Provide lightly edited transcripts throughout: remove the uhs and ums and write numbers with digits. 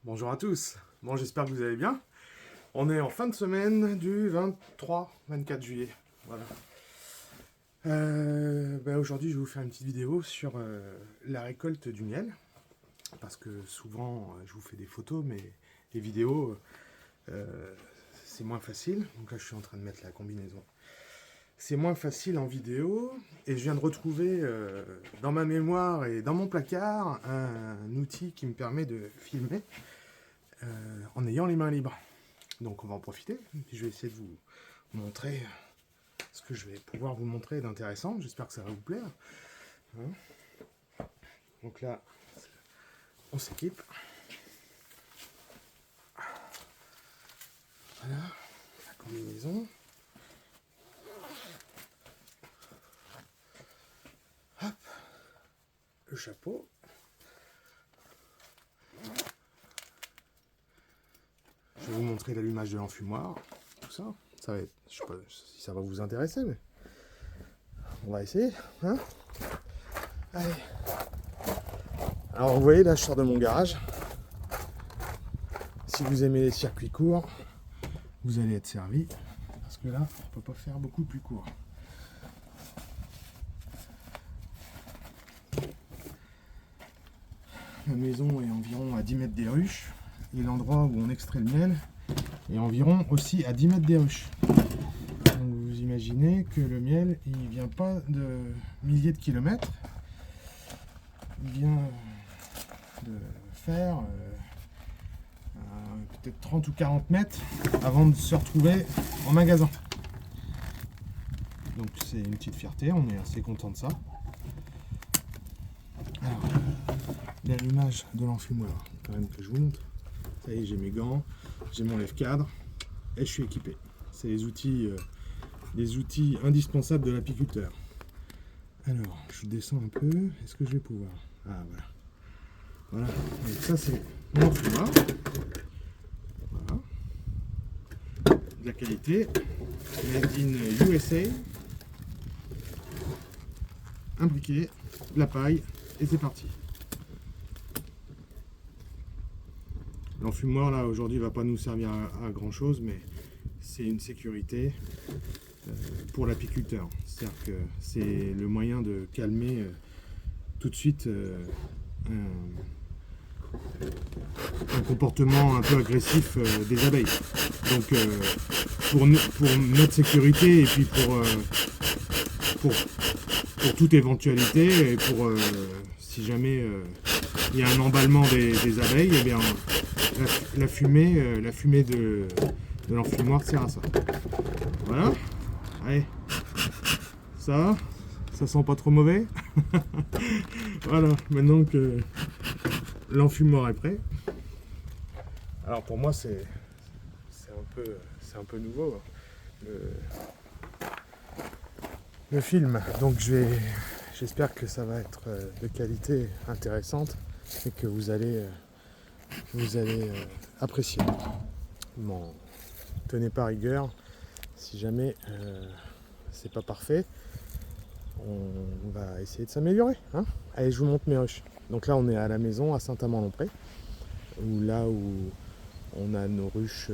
Bonjour à tous. Bon, j'espère que vous allez bien. On est en fin de semaine du 23-24 juillet. Voilà. Aujourd'hui, je vais vous faire une petite vidéo sur la récolte du miel. Parce que souvent, je vous fais des photos, mais les vidéos, c'est moins facile. Donc là, je suis en train de mettre la combinaison. C'est moins facile en vidéo. Et je viens de retrouver dans ma mémoire et dans mon placard un outil qui me permet de filmer en ayant les mains libres. Donc on va en profiter. Je vais essayer de vous montrer ce que je vais pouvoir vous montrer d'intéressant. J'espère que ça va vous plaire. Donc là, on s'équipe. Voilà, la combinaison. Hop, le chapeau. Je vais vous montrer l'allumage de l'enfumoir, tout ça. Ça va être, je sais pas si ça va vous intéresser, mais on va essayer, hein. Allez. Alors vous voyez, là je sors de mon garage. Si vous aimez les circuits courts, vous allez être servi, parce que là, on peut pas faire beaucoup plus court. La maison est environ à 10 mètres des ruches, et l'endroit où on extrait le miel est environ aussi à 10 mètres des ruches. Donc vous imaginez que le miel, il vient pas de milliers de kilomètres, il vient de faire peut-être 30 ou 40 mètres avant de se retrouver en magasin. Donc c'est une petite fierté, on est assez content de ça. Alors, l'allumage de l'enfumoir, quand même que je vous montre. Ça y est, j'ai mes gants, j'ai mon lève-cadre et je suis équipé. C'est les outils indispensables de l'apiculteur. Alors, je descends un peu. Est-ce que je vais pouvoir? Ah, voilà. Voilà. Donc ça, c'est mon enfumoir. Voilà. De la qualité. Made in USA. Imbriqué. De la paille. Et c'est parti. L'enfumoir, là, aujourd'hui, va pas nous servir à grand chose, mais c'est une sécurité pour l'apiculteur. C'est-à-dire que c'est le moyen de calmer tout de suite un comportement un peu agressif des abeilles. Donc, pour notre sécurité et puis pour toute éventualité, et pour si jamais il y a un emballement des abeilles, eh bien, la fumée de l'enfumoir sert à ça. Voilà. Allez. Ça sent pas trop mauvais. Voilà, maintenant que l'enfumoir est prêt. Alors pour moi c'est un peu nouveau le film. Donc j'espère que ça va être de qualité intéressante et que vous allez apprécier. M'en tenez pas rigueur si jamais c'est pas parfait. On va essayer de s'améliorer, hein. Allez, je vous montre mes ruches. Donc là on est à la maison à Saint-Amand-Lompré, où on a nos ruches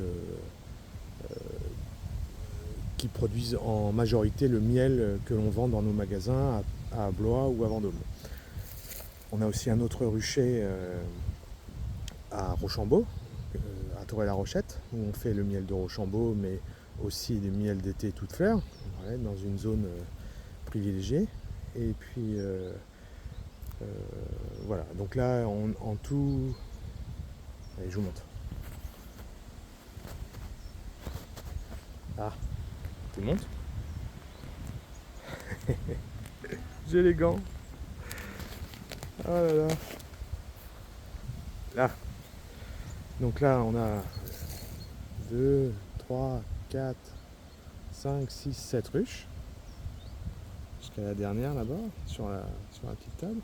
qui produisent en majorité le miel que l'on vend dans nos magasins à Blois ou à Vendôme. On a aussi un autre rucher à Rochambeau, à Toray-la-Rochette, où on fait le miel de Rochambeau, mais aussi du miel d'été toute fleur, voilà, dans une zone privilégiée. Et puis voilà, donc là en tout, allez, je vous montre. Ah, tu montes. J'ai les gants. Oh là là. Là. Donc là, on a 2, 3, 4, 5, 6, 7 ruches. Jusqu'à la dernière là-bas, sur la petite table.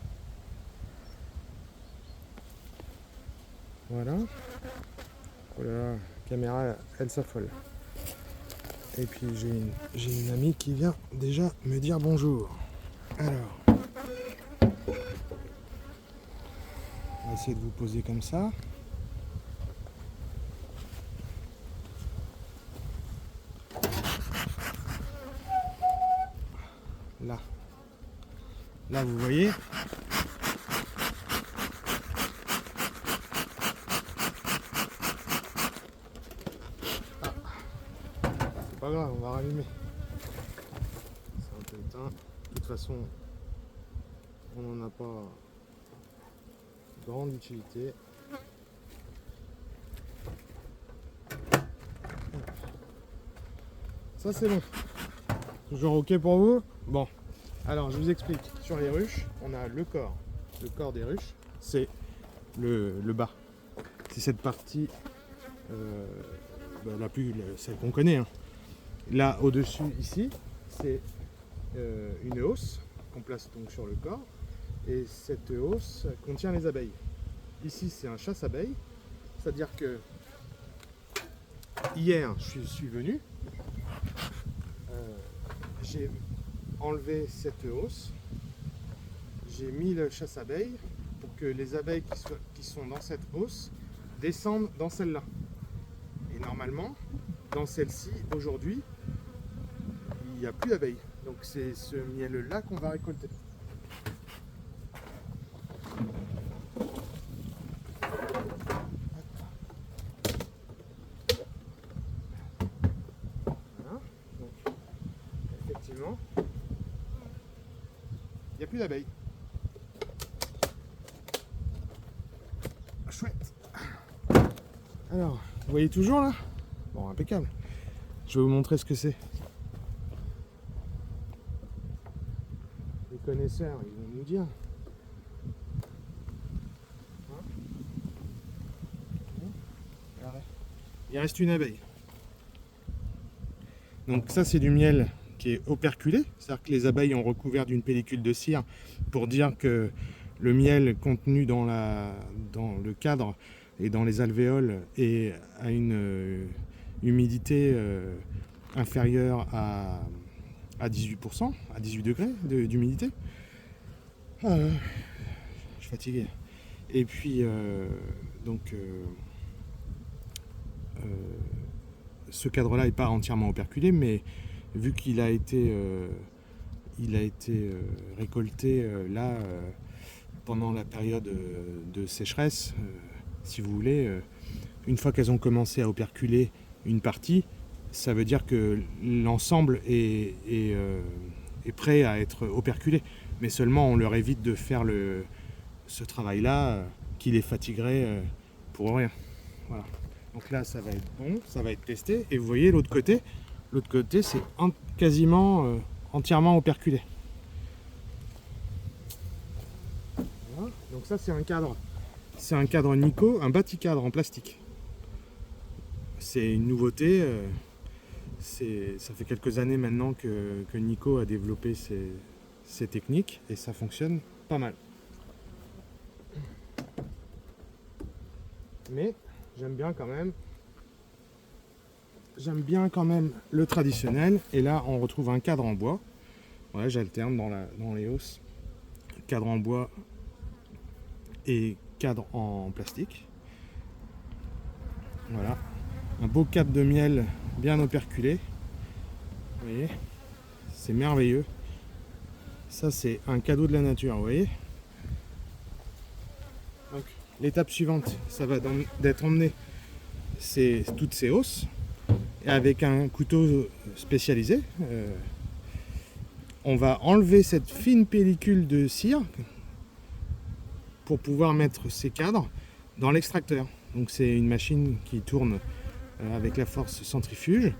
Voilà. Oh là là, la caméra, elle s'affole. Et puis j'ai une amie qui vient déjà me dire bonjour. Alors, on va essayer de vous poser comme ça. Là, vous voyez. Ah. C'est pas grave, on va rallumer. C'est un peu éteint. De toute façon, on n'en a pas grande utilité. Ça c'est bon. Toujours ok pour vous? Bon. Alors je vous explique. Sur les ruches, on a le corps. Le corps des ruches, c'est le bas. C'est cette partie celle qu'on connaît. Hein. Là au-dessus, ici, c'est une hausse qu'on place donc sur le corps. Et cette hausse contient les abeilles. Ici c'est un chasse-abeilles. C'est-à-dire que hier je suis venu. J'ai enlevé cette hausse, j'ai mis le chasse-abeilles pour que les abeilles qui sont dans cette hausse descendent dans celle-là. Et normalement, dans celle-ci, aujourd'hui, il n'y a plus d'abeilles. Donc c'est ce miel-là qu'on va récolter. Il n'y a plus d'abeilles. Chouette. Alors, vous voyez toujours là? Bon, impeccable. Je vais vous montrer ce que c'est. Les connaisseurs, ils vont nous dire. Il reste une abeille. Donc ça, c'est du miel qui est operculé, c'est-à-dire que les abeilles ont recouvert d'une pellicule de cire pour dire que le miel contenu dans le cadre et dans les alvéoles est à une humidité inférieure à 18%, à 18 degrés d'humidité. Je suis fatigué. Et puis, ce cadre-là n'est pas entièrement operculé, mais vu qu'il a été, récolté pendant la période de sécheresse, si vous voulez, une fois qu'elles ont commencé à operculer une partie, ça veut dire que l'ensemble est prêt à être operculé. Mais seulement on leur évite de faire ce travail-là qui les fatiguerait pour rien. Voilà. Donc là, ça va être bon, ça va être testé. Et vous voyez l'autre côté, c'est quasiment entièrement operculé. Voilà. Donc ça, c'est un cadre. C'est un cadre Nico, un bâti-cadre en plastique. C'est une nouveauté. Ça fait quelques années maintenant que Nico a développé ces techniques et ça fonctionne pas mal. Mais j'aime bien quand même le traditionnel. Et là, on retrouve un cadre en bois. Ouais, j'alterne dans les hausses. Cadre en bois et cadre en plastique. Voilà. Un beau cadre de miel bien operculé. Vous voyez, c'est merveilleux. Ça, c'est un cadeau de la nature, vous voyez. Donc, l'étape suivante, ça va d'être emmené toutes ces hausses. Et avec un couteau spécialisé, on va enlever cette fine pellicule de cire pour pouvoir mettre ces cadres dans l'extracteur. Donc c'est une machine qui tourne avec la force centrifuge.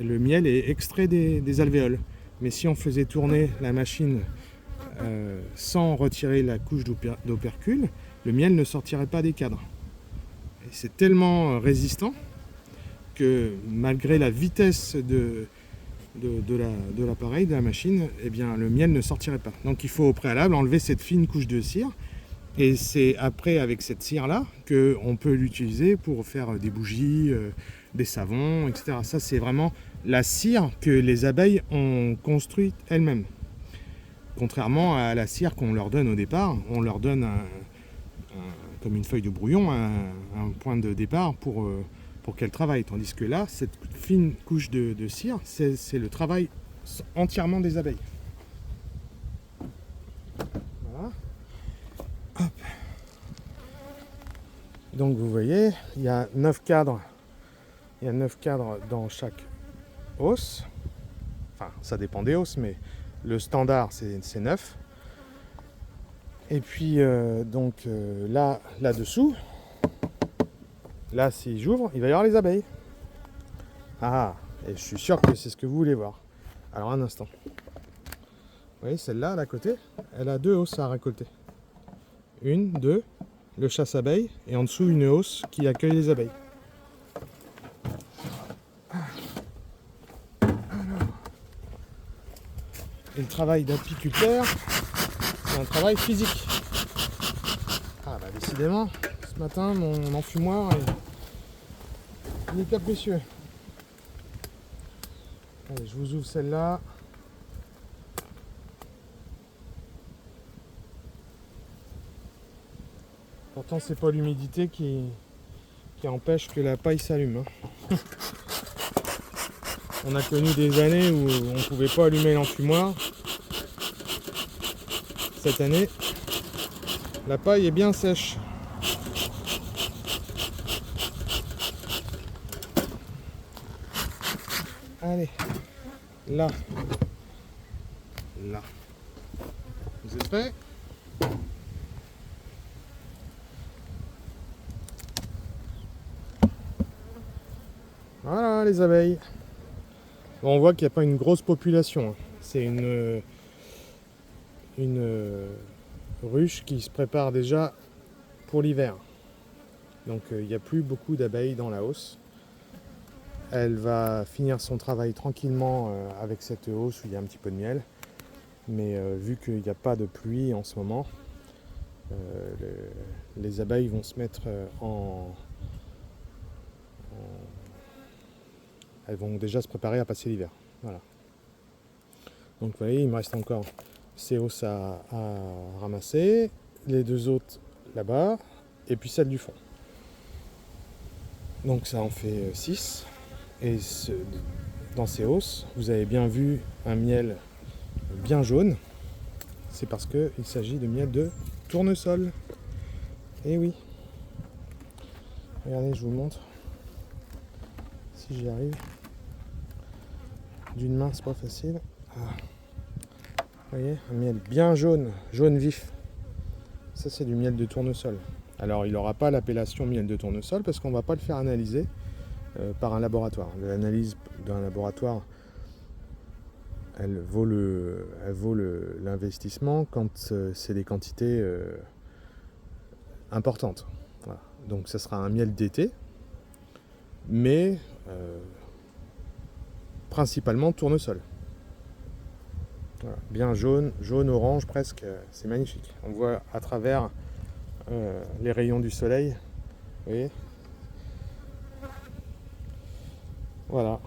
Le miel est extrait des alvéoles. Mais si on faisait tourner la machine sans retirer la couche d'opercule, le miel ne sortirait pas des cadres. Et c'est tellement résistant que malgré la vitesse de l'appareil, de la machine, eh bien, le miel ne sortirait pas. Donc il faut au préalable enlever cette fine couche de cire. Et c'est après, avec cette cire-là, qu'on peut l'utiliser pour faire des bougies, des savons, etc. Ça, c'est vraiment la cire que les abeilles ont construite elles-mêmes. Contrairement à la cire qu'on leur donne au départ, on leur donne comme une feuille de brouillon, un point de départ pour qu'elles travaillent. Tandis que là, cette fine couche de cire, c'est le travail entièrement des abeilles. Donc vous voyez, il y a 9 cadres. Il y a 9 cadres dans chaque hausse. Enfin, ça dépend des hausses, mais le standard, c'est 9. Et puis, là-dessous, là, si j'ouvre, il va y avoir les abeilles. Ah, et je suis sûr que c'est ce que vous voulez voir. Alors, un instant. Vous voyez, celle-là, à côté, elle a 2 hausses à récolter. Une, deux, le chasse-abeilles, et en dessous, une hausse qui accueille les abeilles. Et le travail d'apiculteur, c'est un travail physique. Ah bah décidément, ce matin, mon enfumoir il est capricieux. Allez, je vous ouvre celle-là. Pourtant, c'est pas l'humidité qui empêche que la paille s'allume. On a connu des années où on ne pouvait pas allumer l'enfumoir. Cette année, la paille est bien sèche. Allez, là, là. Vous êtes prêts ? Voilà les abeilles. Bon, on voit qu'il n'y a pas une grosse population. C'est une ruche qui se prépare déjà pour l'hiver. Donc il n'y a plus beaucoup d'abeilles dans la hausse. Elle va finir son travail tranquillement avec cette hausse où il y a un petit peu de miel. Mais vu qu'il n'y a pas de pluie en ce moment, les abeilles vont se mettre elles vont déjà se préparer à passer l'hiver. Voilà. Donc vous voyez, il me reste encore ces hausses à ramasser, les 2 autres là-bas, et puis celle du fond. Donc ça en fait 6. Et dans ces hausses, vous avez bien vu un miel bien jaune. C'est parce qu'il s'agit de miel de tournesol. Et oui. Regardez, je vous montre. Si j'y arrive. D'une main, c'est pas facile. Ah. Vous voyez, un miel bien jaune, jaune vif. Ça, c'est du miel de tournesol. Alors, il n'aura pas l'appellation miel de tournesol parce qu'on ne va pas le faire analyser par un laboratoire. L'analyse d'un laboratoire, elle vaut l'investissement quand c'est des quantités importantes. Voilà. Donc, ça sera un miel d'été, mais principalement tournesol. Voilà. Bien jaune, orange presque, c'est magnifique. On voit à travers les rayons du soleil. Vous voyez ? Voilà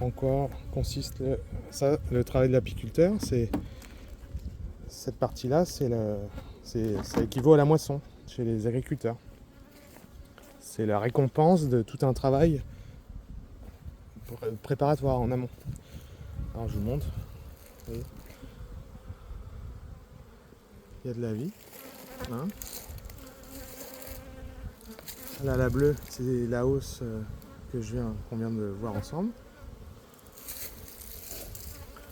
en quoi consiste le travail de l'apiculteur. C'est cette partie-là, ça équivaut à la moisson chez les agriculteurs. C'est la récompense de tout un travail préparatoire en amont. Alors je vous montre. Vous voyez, il y a de la vie. Hein, là, la bleue, c'est la hausse qu'on vient de voir ensemble.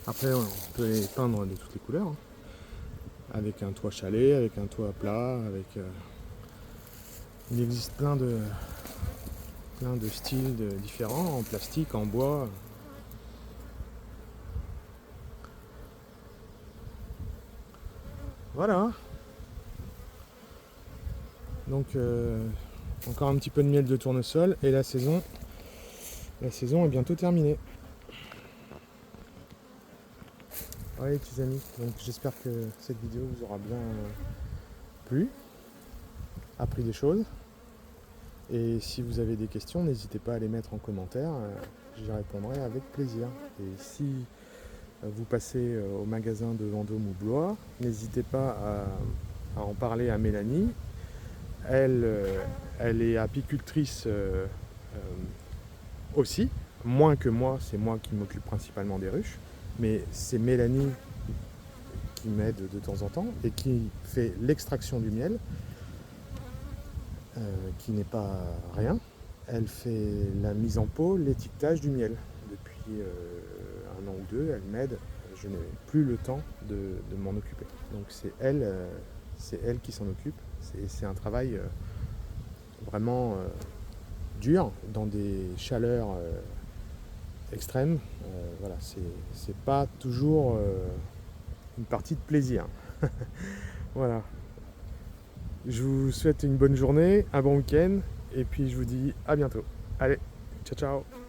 Après, on peut les peindre de toutes les couleurs. Hein. Avec un toit chalet, avec un toit plat, il existe plein de styles différents, en plastique, en bois. Voilà. Donc encore un petit peu de miel de tournesol et la saison est bientôt terminée. Ouais les petits amis, donc j'espère que cette vidéo vous aura bien plu, appris des choses. Et si vous avez des questions, n'hésitez pas à les mettre en commentaire, j'y répondrai avec plaisir. Et si vous passez au magasin de Vendôme ou Blois, n'hésitez pas à en parler à Mélanie. Elle est apicultrice aussi, moins que moi, c'est moi qui m'occupe principalement des ruches, mais c'est Mélanie qui m'aide de temps en temps et qui fait l'extraction du miel. qui n'est pas rien. Elle fait la mise en pot, l'étiquetage du miel. Depuis 1 an ou 2, elle m'aide. Je n'ai plus le temps de m'en occuper. Donc c'est elle qui s'en occupe. C'est un travail vraiment dur, dans des chaleurs extrêmes. Voilà, c'est pas toujours une partie de plaisir. Voilà. Je vous souhaite une bonne journée, un bon week-end, et puis je vous dis à bientôt. Allez, ciao ciao!